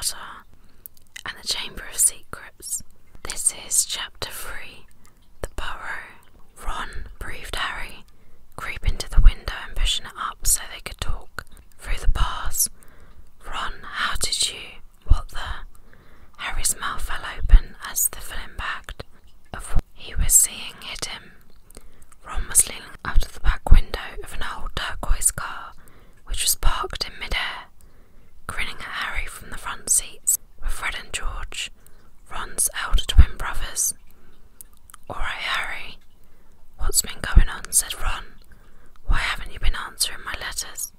Potter and the Chamber of Secrets. This is Chapter 3, The Burrow. Ron, breathed Harry, creeping to the window and pushing it up so they could talk through the bars. Ron, how did you... What the... Harry's mouth fell open as the full impact of what he was seeing hit him. Ron was leaning out of the back window of an old turquoise car, which was parked in mid-air, grinning at Harry from the front seats were Fred and George, Ron's elder twin brothers. "All right, Harry, what's been going on?" said Ron. "Why haven't you been answering my letters?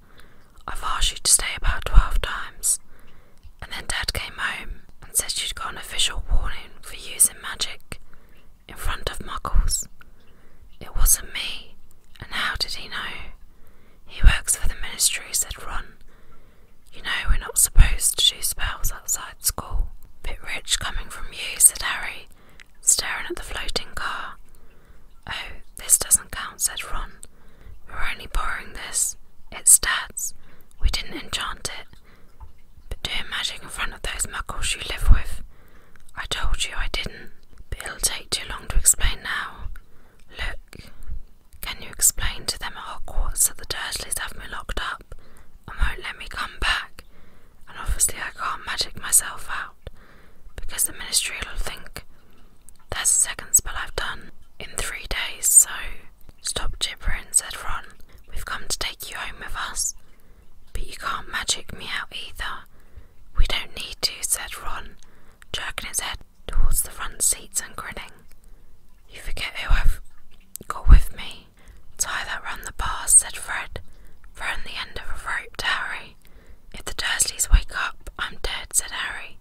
I've asked you to stay about 12 times, and then Dad came home and said you'd got an official warning for using magic in front of Muggles. It wasn't me, and how did he know?" "He works for the Ministry," said Ron. "You know we're not supposed to do spells outside school." "Bit rich coming from you," said Harry, staring at the floating car. "Oh, this doesn't count," said Ron. "We're only borrowing this. It's Dad's. We didn't enchant it. But doing magic in front of those Muggles you live with, I told you I didn't. But it'll take too long to explain now. Look, can you explain to them at Hogwarts that the Dursleys have me locked up and won't let me come back? And obviously I can't magic myself out, because the Ministry will think that's the second spell I've done in 3 days, so..." "Stop gibbering," said Ron. "We've come to take you home with us. But you can't magic me out either." "We don't need to," said Ron, jerking his head towards the front seats and grinning. "You forget who I've got with me." "Tie that round the bars," said Fred, throwing the end of a rope to Harry. "If the Dursleys wake up, I'm dead," said Harry,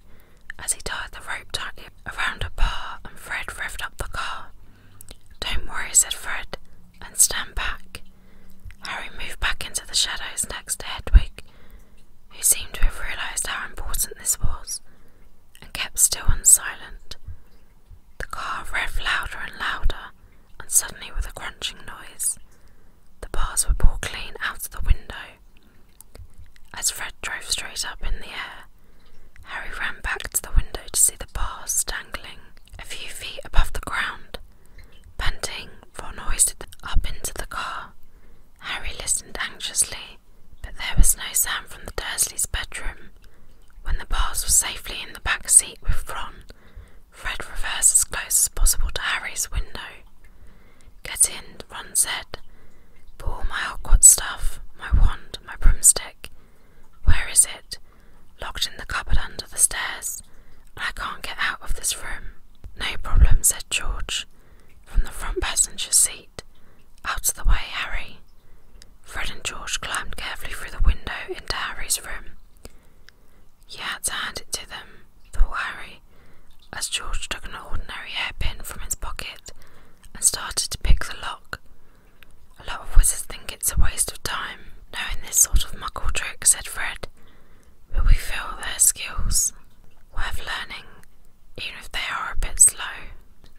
as he tied the rope tightly around a bar and Fred revved up the car. "Don't worry," said Fred, "and stand back." Harry moved back into the shadows next to Hedwig, who seemed to have realised how important this was, and kept still and silent. The car revved louder and louder, and suddenly with a crunching noise, the bars were pulled clean out of the window. As Fred drove straight up in the air, Harry ran back to the window to see the bars dangling a few feet above the ground. Panting, Ron hoisted them up into the car. Harry listened anxiously, but there was no sound from the Dursleys' bedroom. When the bars were safely in the back seat with Ron, Fred reversed as close as possible to Harry's window. "Get in," Ron said. "But all my Hogwarts stuff, my wand, my broomstick. Where is it?" "Locked in the cupboard under the stairs, and I can't get out of this room." "No problem," said George, from the front passenger seat. "Out of the way, Harry." Fred and George climbed carefully through the window into Harry's room. "You had to hand it to them," thought Harry, as George took an ordinary hairpin from his pocket and started to pick the lock. "A lot of wizards think it's a waste of time knowing this sort of Muggle trick," said Fred, "but we feel their skills worth learning, even if they are a bit slow."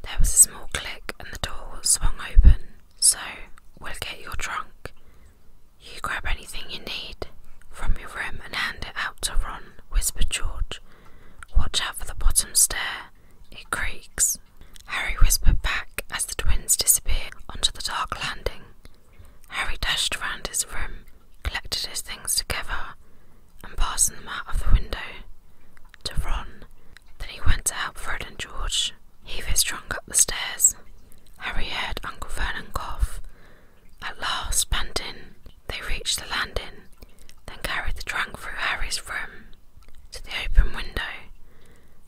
There was a small click and the door swung open. "So, we'll get your trunk. You grab anything you need from your room and hand it out to Ron," whispered George. "Watch out for the bottom stair, it creaks." Harry whispered back as the twins disappeared onto the dark landing. Harry dashed around his room, collected his things together, and passed them out of the window to Ron. Then he went to help Fred and George heave his trunk up the stairs. Harry heard Uncle Vernon cough. At last, panting, they reached the landing, then carried the trunk through Harry's room to the open window,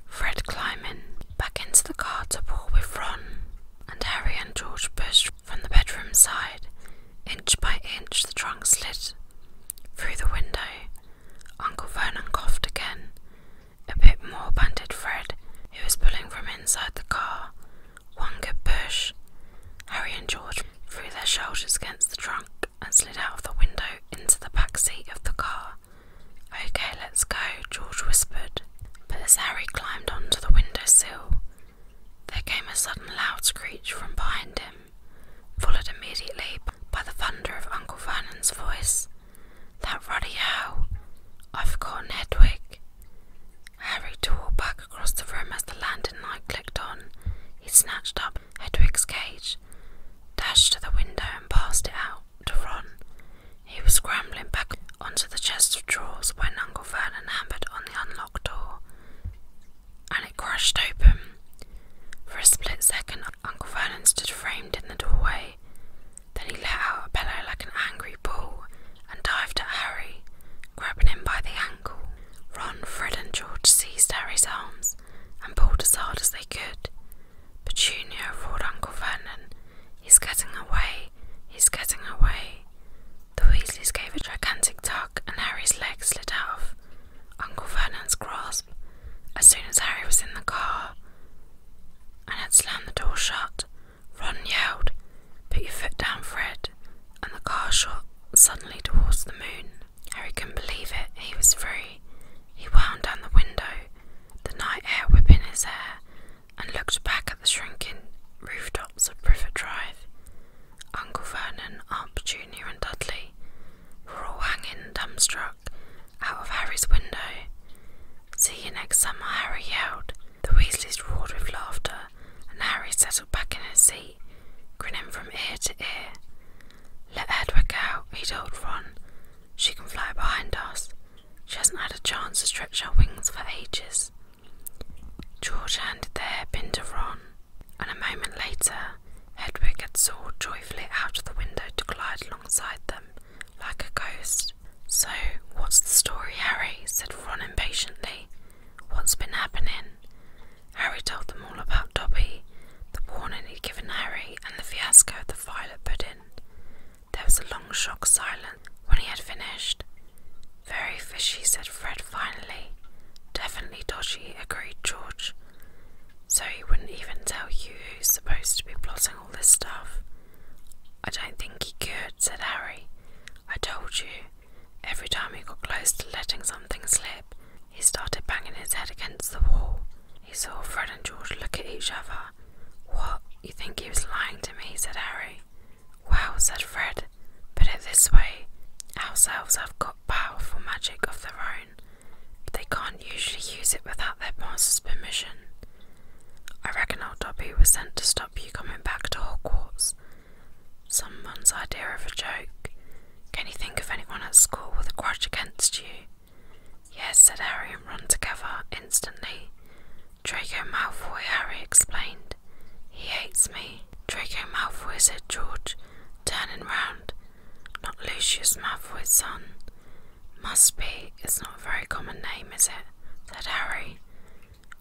Fred climbing back into the car to pull with Ron, and Harry and George pushed from the bedroom side. Inch by inch the trunk slid through the window. Uncle Vernon coughed again. "A bit more," panted Fred, who was pulling from inside the car. "One good push." Harry and George threw their shoulders against the trunk and slid out of the window into the back seat of the car. "Okay, let's go," George whispered. But as Harry climbed onto the windowsill, there came a sudden loud screech from behind him, followed immediately by the thunder of Uncle Vernon's voice. "That ruddy owl! I've forgotten Hedwig." to the chest of drawers when Uncle Vernon hammered on the unlocked door, and it crashed open. For a split second, Uncle Vernon stood framed in the doorway. Then he let out a bellow like an angry bull and dived at Harry, grabbing him by the ankle. Ron, Fred and George seized Harry's arms and pulled as hard as they could. Petunia, roared Uncle Vernon, "He's getting away! He's getting away!" The Weasleys gave a gigantic tug and Harry's leg slid out of Uncle Vernon's grasp. As soon as Harry was in the car and had slammed the door shut, Ron yelled, "Put your foot down, Fred," and the car shot suddenly towards the moon. Harry couldn't believe it. He was free. He wound down the window, the night air whipping his hair, and looked back at the shrinking rooftops of Privet Drive. Uncle Vernon, Aunt Petunia and Dudley were all hanging dumbstruck out of Harry's window. "See you next summer," Harry yelled. The Weasleys roared with laughter, and Harry settled back in his seat, grinning from ear to ear. "Let Hedwig out," he told Ron. "She can fly behind us. She hasn't had a chance to stretch her wings for ages." George handed the hairpin to Ron, and a moment later, Hedwig had soared joyfully out of the window to glide alongside them, like a ghost. "So, what's the story, Harry?" said Ron impatiently. "What's been happening?" Harry told them all about Dobby, the warning he'd given Harry, and the fiasco of the violet pudding. There was a long shocked silence when he had finished. "Very fishy," said Fred finally. "Definitely dodgy," agreed George. "So he wouldn't even tell you who's supposed to be plotting all this stuff?" "I don't think he could," said Harry. "I told you, every time he got close to letting something slip, he started banging his head against the wall." He saw Fred and George look at each other. "What, you think he was lying to me?" said Harry. "Well," said Fred, "put it this way, house elves have got powerful magic of their own, but they can't usually use it without their master's permission. I reckon old Dobby was sent to stop you coming back to Hogwarts. Someone's idea of a joke. Can you think of anyone at school with a grudge against you?" "Yes," said Harry and Ron together instantly. "Draco Malfoy," Harry explained. "He hates me." "Draco Malfoy," said George, turning round. "Not Lucius Malfoy's son?" "Must be. It's not a very common name, is it?" said Harry.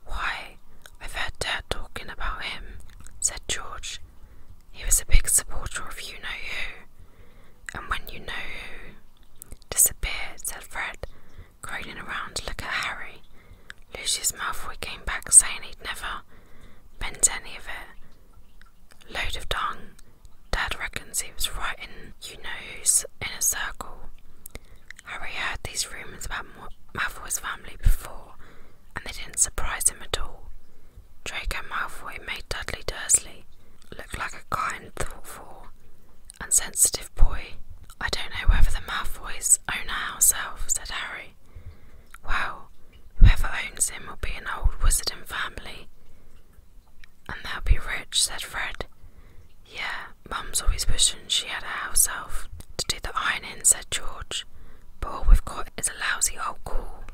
"Why, I've heard Dirt talking about him," said George. "He was a big supporter of you-know-who. And when you-know-who disappeared," said Fred, craning around to look at Harry, "Lucius Malfoy came back saying he'd never meant any of it. Load of dung. Dad reckons he was writing you-know-who's in a circle." Harry heard these rumours about Malfoy's family before, and they didn't surprise him at all. Draco Malfoy made Dudley Dursley look like a kind, thoughtful, and sensitive boy. "I don't know whether the Malfoys own a house elf," said Harry. "Well, whoever owns him will be an old wizarding family, and they'll be rich," said Fred. "Yeah, Mum's always wishing she had a house elf to do the ironing," said George. "But all we've got is a lousy old ghoul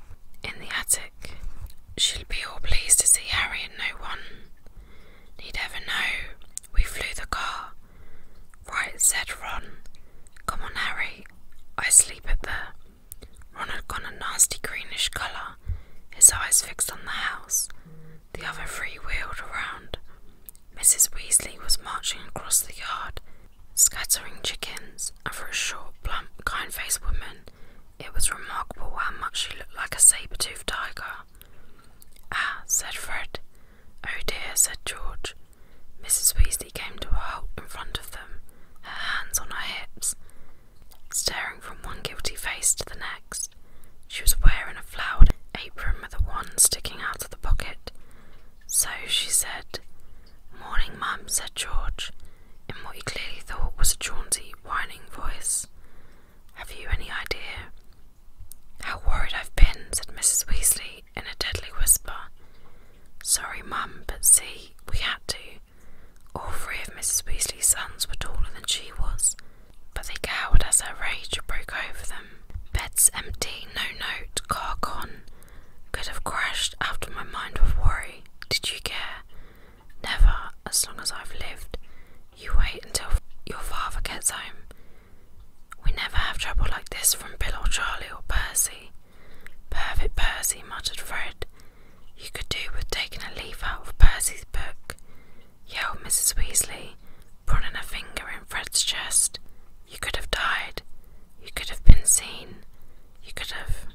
in the attic." She'll be all pleased to see Harry, and no one need ever know we flew the car. "Right," said Ron. "Come on, Harry. I sleep at the—" Ron had gone a nasty greenish colour, his eyes fixed on the house. The other three wheeled around. Mrs. Weasley was marching across the yard, scattering chickens, and for a short, plump, kind-faced woman, it was remarkable how much she looked like a saber-toothed tiger. "Ah," said Fred. "Oh dear," said George. Mrs. Weasley came to a halt in front of them, her hands on her hips, staring from one guilty face to the next. She was wearing a flowered apron with a wand sticking out of the pocket. "So," she said. "Morning, Mum," said George, in what he clearly thought was a jaunty, whining voice. "Have you any idea how worried I've been?" said Mrs. Weasley in a deadly whisper. "Sorry, Mum, but see, we had to." All three of Mrs. Weasley's sons were taller than she was, but they cowered as her rage broke over them. "Beds trouble like this from Bill or Charlie or Percy. Perfect Percy, muttered Fred. You could do with taking a leaf out of Percy's book, yelled Mrs. Weasley, prodding a finger in Fred's chest. You could have died. You could have been seen. You could have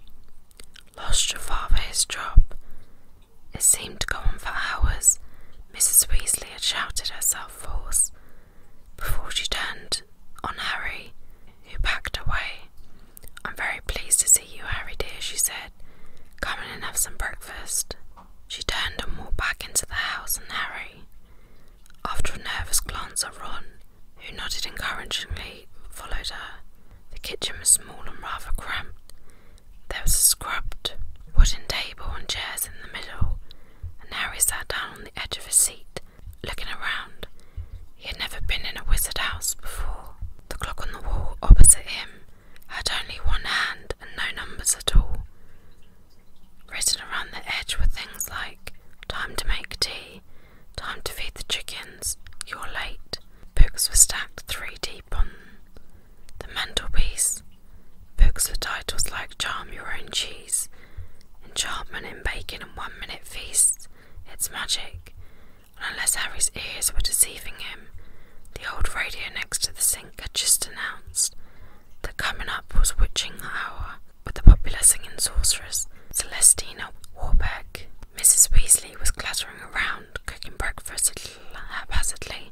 lost your father his job. It seemed to go on for hours. Mrs. Weasley had shouted herself hoarse before she turned on Harry, who backed away. I'm very pleased to see you, Harry dear, she said. Come in and have some breakfast. She turned and walked back into the house, and Harry, after a nervous glance at Ron, who nodded encouragingly, followed her. The kitchen was small and rather cramped. There was a scrubbed wooden table and chairs in the middle, and Harry sat down on the edge of a seat, looking around. He had never been in a wizard house before. The clock on the wall opposite him had only one hand and no numbers at all. Written around the edge were things like, time to make tea, time to feed the chickens, you're late. Books were stacked 3 deep on the mantelpiece. Books with titles like Charm Your Own Cheese, Enchantment in Bacon and 1 Minute Feasts, It's Magic. And unless Harry's ears were deceiving him, the old radio next to the sink had just announced that coming up was Witching Hour with the popular singing sorceress Celestina Warbeck. Mrs. Weasley was clattering around, cooking breakfast a little haphazardly,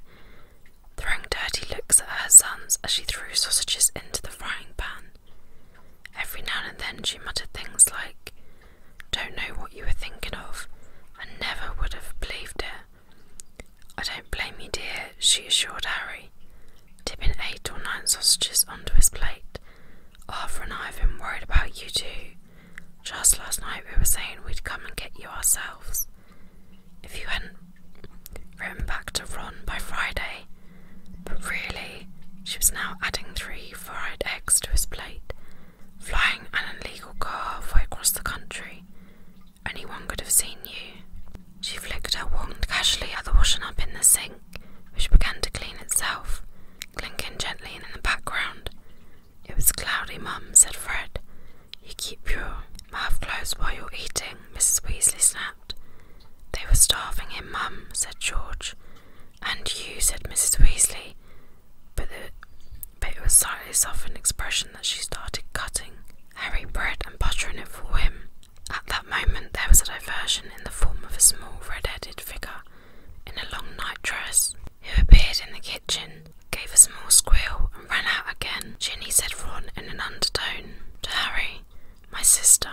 throwing dirty looks at her sons as she threw sausages into the frying pan. Every now and then she muttered things like, don't know what you were thinking of, and never would have believed it. I don't blame you, dear, she assured Harry, tipping 8 or 9 sausages onto his plate. Arthur and I have been worried about you too. Just last night we were saying we'd come and get you ourselves, if you hadn't written back to Ron by Friday. But really, she was now adding 3 fried eggs to his plate, flying an illegal car halfway across the country. Anyone could have seen you. She flicked her wand casually at the washing up in the sink, which began to clean itself, clinking gently in the background. It was cloudy, Mum, said Fred. You keep your mouth closed while you're eating, Mrs. Weasley snapped. They were starving him, Mum, said George. And you, said Mrs. Weasley, but it was slightly softened expression that she started cutting Harry bread and buttering it for him. At that moment there was a diversion in the form of a small red-headed figure in a long night dress, who appeared in the kitchen, gave a small squeal and ran out again. Ginny, said Ron in an undertone to Harry, my sister.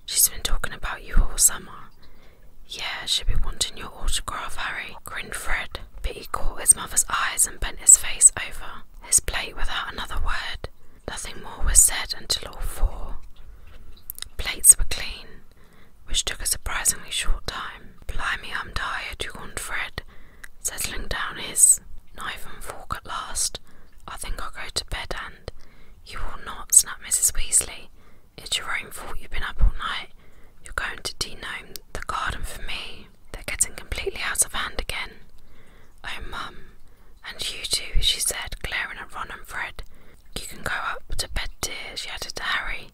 She's been talking about you all summer. Yeah, she'll be wanting your autograph, Harry, grinned Fred, but he caught his mother's eyes and bent his face over his plate without another word. Nothing more was said until all 4 plates were clean, which took a surprisingly short time. Blimey, I'm tired, yawned Fred, settling down his knife and fork at last. I think I'll go to bed. And you will not, snapped Mrs. Weasley. It's your own fault you've been up all night. You're going to denome the garden for me. They're getting completely out of hand again. Oh, Mum, and you too, she said, glaring at Ron and Fred. You can go up to bed, dear, she added to Harry.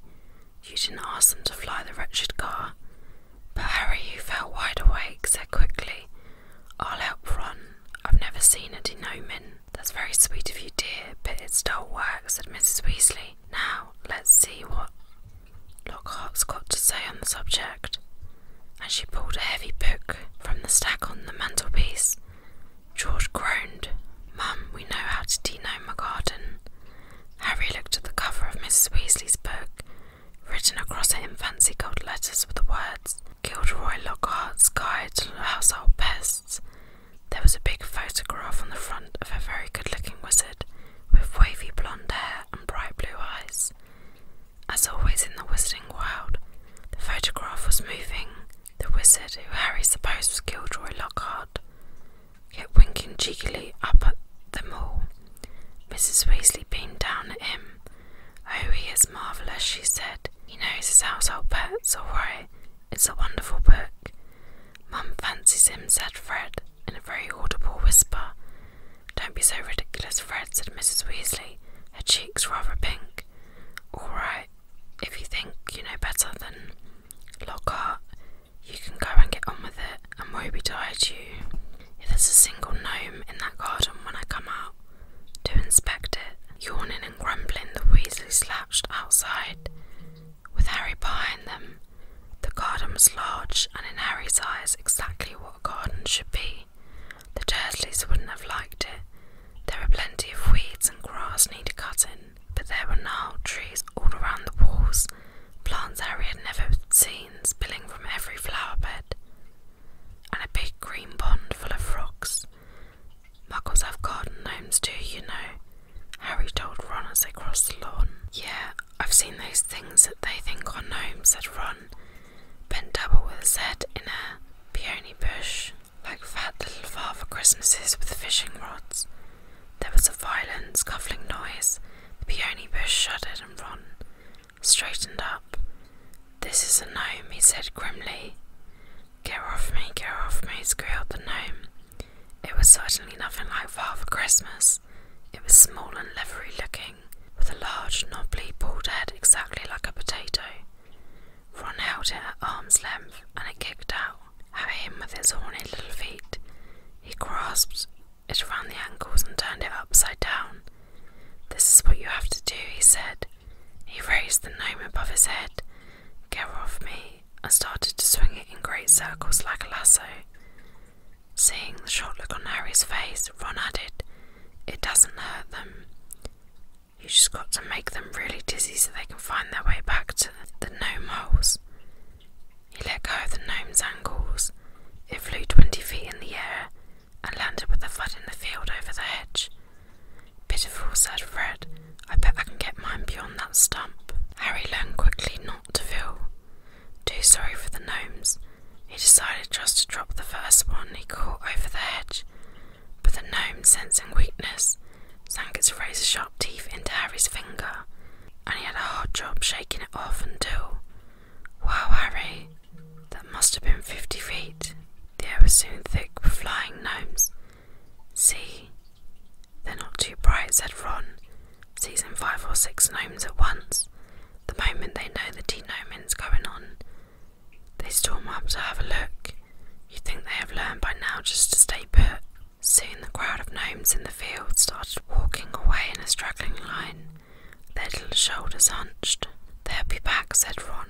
You didn't ask them to fly the wretched car. But Harry, who felt wide awake, said quickly, I'll help Ron. I've never seen a denoming. That's very sweet of you, dear, but it's dull work, said Mrs. Weasley. Now, let's see what Lockhart's got to say on the subject. And she pulled a heavy book from the stack on the mantelpiece. George groaned. Mum, we know how to denome a garden. Harry looked at the cover of Mrs. Weasley's book, written across it in fancy gold letters with the words, Gilderoy Lockhart's Guide to Household Pests. There was a big photograph on the front of a very good-looking wizard, with wavy blonde hair and bright blue eyes. As always in the wizarding world, the photograph was moving. The wizard, who Harry supposed was Gilderoy Lockhart, kept winking cheekily up at them all. Mrs. Weasley beamed down at him. Oh, he is marvellous, she said. He knows his household pets, all right. It's a wonderful book. Mum fancies him, said Fred, in a very audible whisper. Don't be so ridiculous, Fred, said Mrs. Weasley, her cheeks rather pink. inside you. If there's a single gnome in that garden when I come out to inspect it. Yawning and grumbling, the Weasleys slouched outside, with Harry behind them. The garden was large, and in Harry's eyes exactly what a garden should be. The Dursleys wouldn't have liked it. There were plenty of weeds and grass needed cutting, but there were gnarled trees all around the walls, plants Harry had never seen spilling from every flower bed, and a big green pond full of frogs. Muggles have garden gnomes too, you know, Harry told Ron as they crossed the lawn. Yeah, I've seen those things that they think are gnomes, said Ron, bent double with his head in a peony bush, like fat little Father Christmases with fishing rods. There was a violent scuffling noise. The peony bush shuddered and Ron straightened up. This is a gnome, he said grimly. Get off me, squealed the gnome. It was certainly nothing like Father Christmas. It was small and leathery looking, with a large, knobbly, bald head exactly like a potato. Ron held it at arm's length, and it kicked out at him with its horny little feet. He grasped it around the ankles and turned it upside down. This is what you have to do, he said. He raised the gnome above his head. Get off me, and started to swing it in great circles like a lasso. Seeing the shocked look on Harry's face, Ron added, It doesn't hurt them. You just got to make them really dizzy so they can find their way back to the gnome holes. He let go of the gnome's ankles. It flew 20 feet in the air and landed with a thud in the field over the hedge. Pitiful, said Fred. I bet I can get mine beyond that stump. Harry learned quickly not to feel too sorry for the gnomes. He decided just to drop the first one he caught over the hedge, but the gnome, sensing weakness, sank its razor-sharp teeth into Harry's finger, and he had a hard job shaking it off until... Wow, Harry, that must have been 50 feet. The air was soon thick with flying gnomes. See, they're not too bright, said Ron, seizing 5 or 6 gnomes at once. The moment they know the denoming's going on, they storm up to have a look. You'd think they have learned by now just to stay put. Soon the crowd of gnomes in the field started walking away in a straggling line, their little shoulders hunched. They'll be back, said Ron,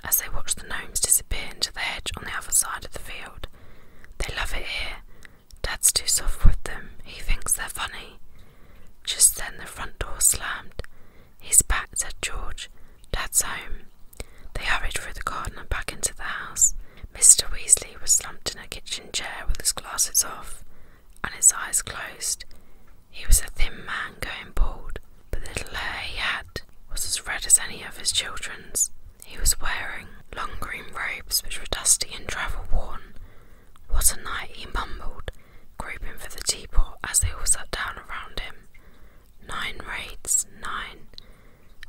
as they watched the gnomes disappear into the hedge on the other side of the field. They love it here. Dad's too soft with them. He thinks they're funny. Just then the front door slammed. He's back, said George. Dad's home. They hurried through the garden and back into the house. Mr. Weasley was slumped in a kitchen chair with his glasses off and his eyes closed. He was a thin man going bald, but the little hair he had was as red as any of his children's. He was wearing long green robes which were dusty and travel-worn. What a night, he mumbled, groping for the teapot as they all sat down around him. 9 raids, 9.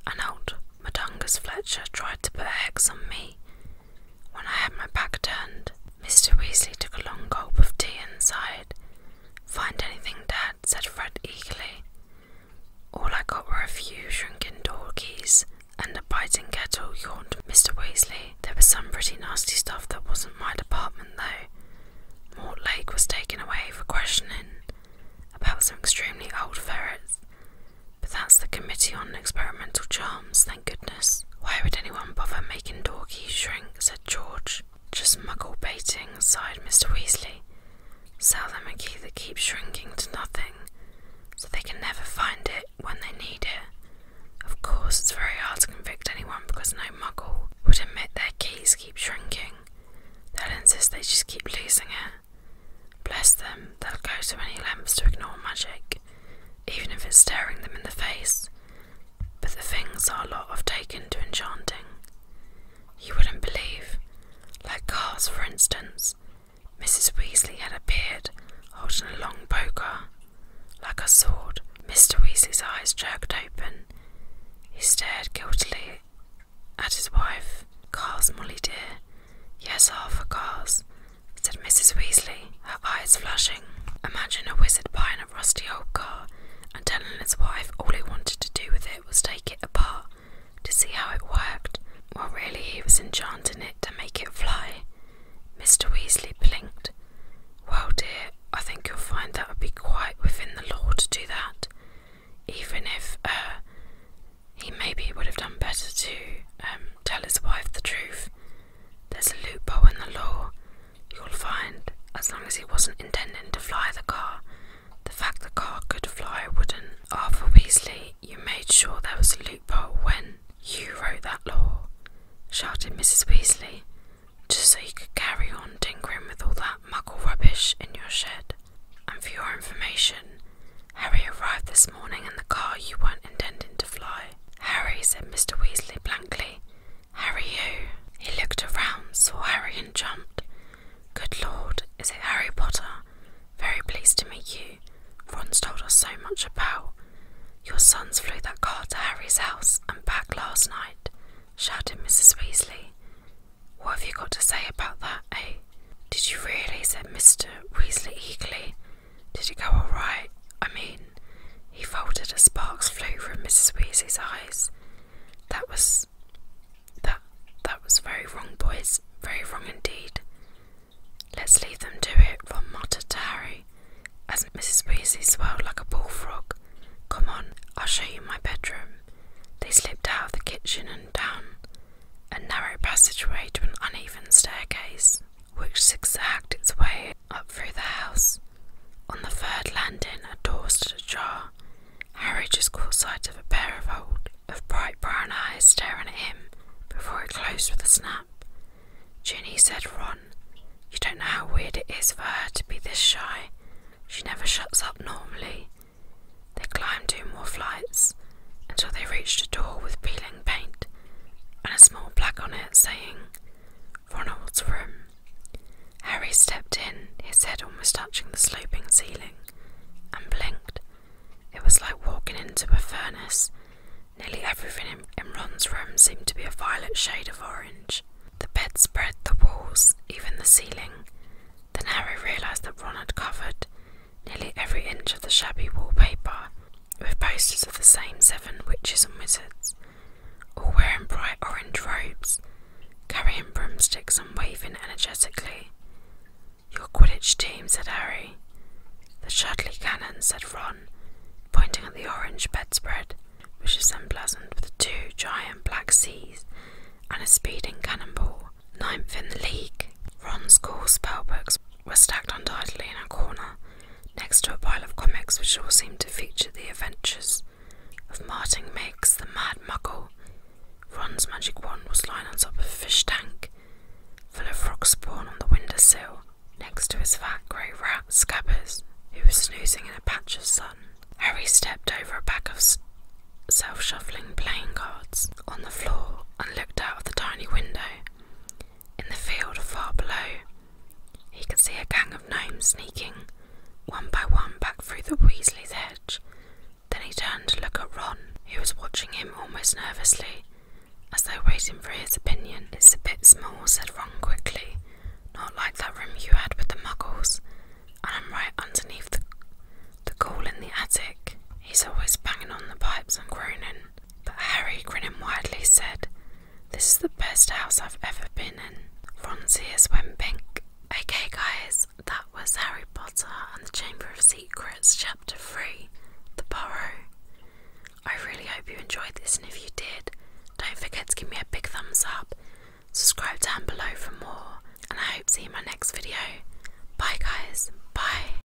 An old Madungus Fletcher tried to put a hex on me when I had my back turned. Mr. Weasley took a long gulp of tea and sighed. Find anything, Dad, said Fred eagerly. All I got were a few shrinking door keys and a biting kettle, yawned Mr. Weasley. There was some pretty nasty stuff that wasn't my department, though. Mortlake was taken away for questioning about some extremely old ferrets. But that's the Committee on Experimental Charms, thank goodness. Why would anyone bother making door keys shrink, said George. Just muggle baiting, sighed Mr. Weasley. Sell them a key that keeps shrinking to nothing, so they can never find it when they need it. Of course, it's very hard to convict anyone because no muggle would admit their keys keep shrinking. They'll insist they just keep losing it. Bless them, they'll go to any lengths to ignore magic, even if it's staring them in the face. But the things are a lot of taken to enchanting. You wouldn't believe. Like cars, for instance. Mrs. Weasley had appeared, holding a long poker, like a sword. Mr. Weasley's eyes jerked open. He stared guiltily at his wife. Cars, Molly dear. Yes, half a cars, said Mrs. Weasley, her eyes flashing. Imagine a wizard buying a rusty old car and telling his wife all he wanted to do with it was take it apart to see how it worked, while really he was enchanting it to make it fly. Mr. Weasley blinked. to tell his wife the truth. There's a loophole in the law, you'll find, as long as he wasn't intending to fly the car. The fact the car could fly wouldn't. Arthur Weasley, you made sure there was a loophole when you wrote that law, shouted Mrs. Weasley, just so you could carry on tinkering with all that muggle rubbish in your shed. And for your information, Harry arrived this morning in the car you weren't intending to fly. Harry, said Mr. Weasley blankly. Harry who? He looked around, saw Harry and jumped. Good Lord, is it Harry Potter? Very pleased to meet you. Ron's told us so much about. Your sons flew that car to Harry's house and back last night, shouted Mrs. Weasley. What have you got to say about that, eh? Did you really? Said Mr. Weasley eagerly. Did it go all right? I mean, he faltered as sparks flew from Mrs. Weasley's eyes. That was very wrong, boys. Very wrong indeed. Let's leave them to it, Ron muttered to Harry, as Mrs. Weasley swelled like a bullfrog. Come on, I'll show you my bedroom. They slipped out of the kitchen and down a narrow passageway to an uneven staircase, which zigzagged its way up through the house. On the third landing, a door stood ajar. Harry just caught sight of a pair of bright brown eyes staring at him before it closed with a snap. Ginny, said Ron, you don't know how weird it is for her to be this shy. She never shuts up normally. They climbed 2 more flights until they reached a door with peeling paint and a small plaque on it saying, Ronald's room. Harry stepped in, his head almost touching the sloping ceiling, and blinked. It was like walking into a furnace. Nearly everything in Ron's room seemed to be a violet shade of orange. The bedspread, the walls, even the ceiling. Then Harry realised that Ron had covered nearly every inch of the shabby wallpaper with posters of the same 7 witches and wizards, all wearing bright orange robes, carrying broomsticks and waving energetically. Your Quidditch team, said Harry. The Chudley Cannon, said Ron, pointing at the orange bedspread, which was emblazoned with 2 giant black C's and a speeding cannonball. 9th in the league. Ron's cool spellbooks were stacked untidily in a corner, next to a pile of comics which all seemed to feature the adventures of Martin Miggs, the Mad Muggle. Ron's magic wand was lying on top of a fish tank, full of frog spawn on the windowsill, next to his fat grey rat Scabbers, who was snoozing in a patch of sun. Harry stepped over a pack of self-shuffling playing cards on the floor and looked out of the tiny window. In the field far below, he could see a gang of gnomes sneaking, one by one, back through the Weasley's hedge. Then he turned to look at Ron, who was watching him almost nervously, as though waiting for his opinion. It's a bit small, said Ron quickly. Not like that room you had with the muggles, and I'm right underneath the ghoul in the attic. He's always banging on the pipes and groaning. But Harry, grinning widely, said, This is the best house I've ever been in. Ron's ears went pink. Okay guys, that was Harry Potter and the Chamber of Secrets, Chapter 3, The Burrow. I really hope you enjoyed this, and if you did, don't forget to give me a big thumbs up, subscribe down below for more, and I hope to see you in my next video. Bye guys, bye.